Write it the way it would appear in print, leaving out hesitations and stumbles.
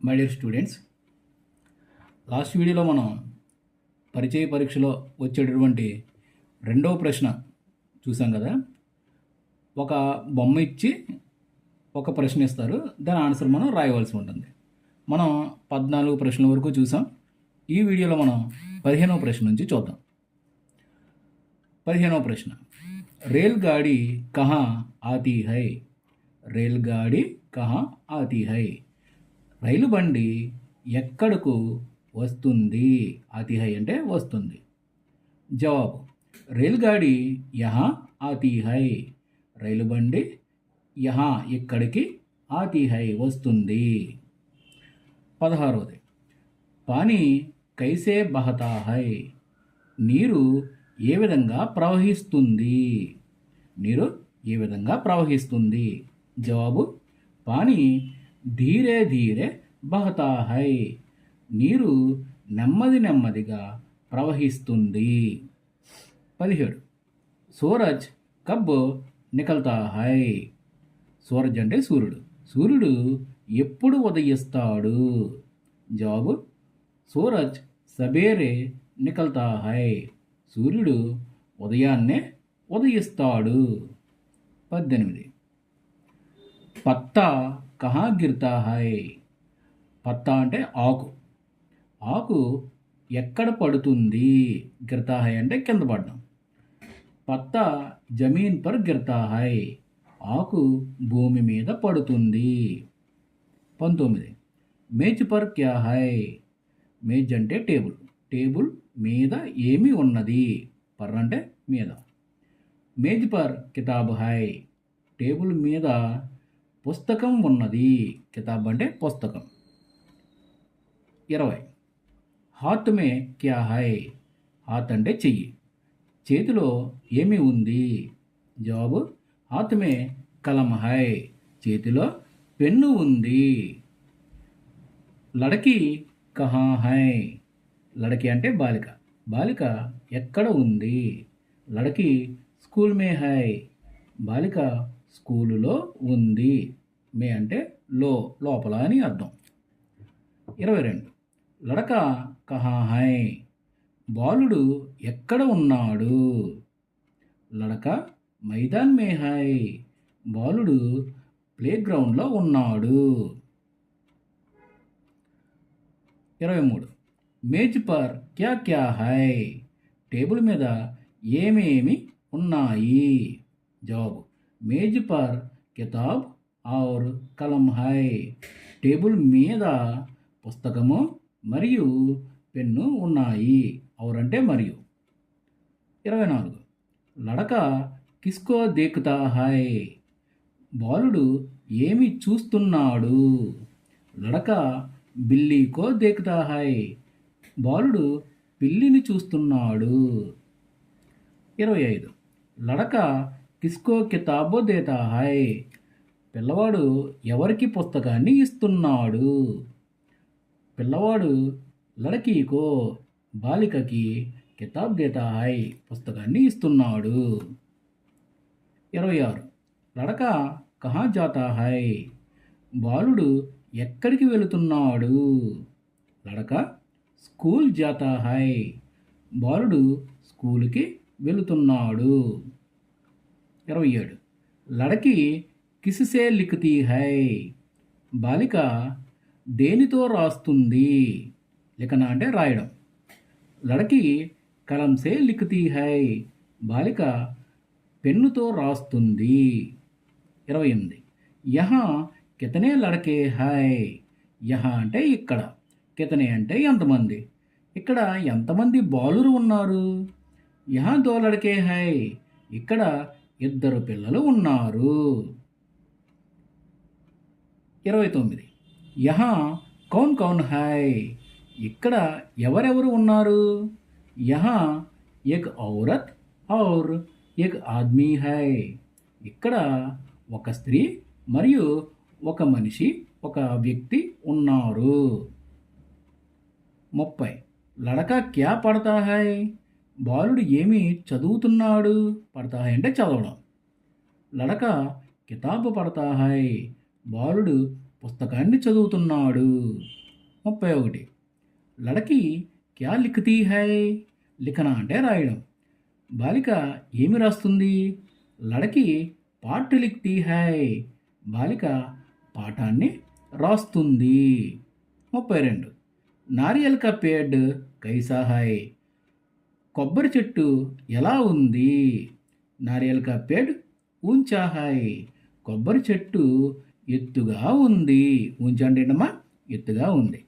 My dear students, last వీడియోలో మనం పరిచయ పరీక్షలో వచ్చేటటువంటి రెండవ ప్రశ్న చూసాం కదా. ఒక బొమ్మ ఇచ్చి ఒక ప్రశ్న ఇస్తారు, దాని ఆన్సర్ మనం రాయవలసి ఉంటుంది. మనం 14 ప్రశ్నల వరకు చూసాం. ఈ వీడియోలో మనం 15వ ప్రశ్న నుంచి చూద్దాం. 15వ ప్రశ్న, రేల్ గాడి కహా ఆతీ హై. రేల్ గాడి కహా ఆతీ హై. రైలు బండి ఎక్కడకు వస్తుంది. ఆతీ హై అంటే వస్తుంది. జవాబు, రేల్ గాడి యహా ఆతీ హై. రైలు బండి యహా ఇక్కడికి ఆతీ హై వస్తుంది. 16వది, పానీ కైసే బహతా హై. నీరు ఏ విధంగా ప్రవహిస్తుంది. నీరు ఏ విధంగా ప్రవహిస్తుంది. జవాబు, పానీ ధీరే ధీరే బహతా హై. నీరు నెమ్మది నెమ్మదిగా ప్రవహిస్తుంది. 17, సూరజ్ కబ్ నికల్తా హై. సూరజ్ అంటే సూర్యుడు. సూర్యుడు ఎప్పుడు ఉదయిస్తాడు. జవాబు, సూరజ్ సబేరే నికల్తా హై. సూర్యుడు ఉదయాన్నే ఉదయిస్తాడు. 18, పత్తా కహా గిర్తా హై. పత్తా అంటే ఆకు. ఆకు ఎక్కడ పడుతుంది. గిర్తా హై అంటే కింద పడడం. పత్తా జమీన్ పర్ గిర్తా హై. ఆకు భూమి మీద పడుతుంది. 19, మేజ్ పర్ క్యా హై. మేజ్ అంటే టేబుల్. టేబుల్ మీద ఏమి ఉన్నది. పర్ అంటే మీద. మేజ్ పర్ కితాబ్ హై. టేబుల్ మీద పుస్తకం ఉన్నది. కితాబ్ అంటే పుస్తకం. 20, హాత్ మే క్యా హై. హాత్ అంటే చెయ్యి. చేతిలో ఏమి ఉంది. జవాబు, హాత్ మే కలం హై. చేతిలో పెన్ను ఉంది. లడకి కహా హై. లడకి అంటే బాలిక. బాలిక ఎక్కడ ఉంది. లడకి స్కూల్ మే హై. బాలిక స్కూలులో ఉంది. మే అంటే లోపల అని అర్థం. 22, లడక కహా హై. బాలుడు ఎక్కడ ఉన్నాడు. లడక మైదాన్ మే హై. బాలుడు ప్లేగ్రౌండ్లో ఉన్నాడు. 23, మేజ్ పర్ క్యా క్యా హై. టేబుల్ మీద ఏమేమి ఉన్నాయి. జవాబు, మేజ్ పర్ కితాబ్ ఔర్ కలం హై. టేబుల్ మీద పుస్తకము మరియు పెన్ను ఉన్నాయి. ఔర్ అంటే మరియు. 24, లడక కిస్కో దేఖ్తా హై. బాలుడు ఏమి చూస్తున్నాడు. లడక బిల్లీకో దేఖ్తా హై. బాలుడు పిల్లిని చూస్తున్నాడు. 25, లడక కిస్కో కితాబో దేతా హై. పిల్లవాడు ఎవరికి పుస్తకాన్ని ఇస్తున్నాడు. పిల్లవాడు లడకీకో బాలికకి కితాబ్ దేతా హై పుస్తకాన్ని ఇస్తున్నాడు. 26, లడక కహా జాతా హై. బాలుడు ఎక్కడికి వెళుతున్నాడు. లడక స్కూల్ జాతా హై. బాలుడు స్కూలుకి వెళుతున్నాడు. 27, లడకి కిస్సే లిఖతీ హై. బాలిక దేనితో రాస్తుంది. లిఖన అంటే రాయడం. లడకి కలంసే లిఖతీ హై. బాలిక పెన్నుతో రాస్తుంది. 28, యహా కితనే లడకే హై. యహా అంటే ఇక్కడ. కితనే అంటే ఎంతమంది. ఇక్కడ ఎంతమంది బాలురు ఉన్నారు. యహా దో లడకే హై. ఇక్కడ 2 పిల్లలు ఉన్నారు. 29, యహా కౌన్ కౌన్ హై. ఇక్కడ ఎవరెవరు ఉన్నారు. యహా ఏక్ ఔరత్ ఔర్ ఏక్ ఆద్మీ హై. ఇక్కడ ఒక స్త్రీ మరియు ఒక మనిషి, ఒక వ్యక్తి ఉన్నారు. 30, లడకా క్యా పడతా హై. బాలుడు ఏమి చదువుతున్నాడు. పడతా హై అంటే చదవడం. లడక కితాబు పడతా హై. బాలుడు పుస్తకాన్ని చదువుతున్నాడు. 31. లడకి క్యా లిఖతీ హై? లిఖన అంటే రాయడం. బాలిక ఏమి రాస్తుంది? లడకి పాఠ లిఖతీ హై. బాలిక పాఠాన్ని రాస్తుంది. 32. నారియల్ కా పేడ్ కైసా హై? కొబ్బరి చెట్టు ఎలా ఉంది? నారియల్ కా పేడ్ ఊంచా హై. కొబ్బరి చెట్టు ఎత్తుగా ఉంది. ఊంచా అంటే ఏంటమ్మా? ఎత్తుగా ఉంది.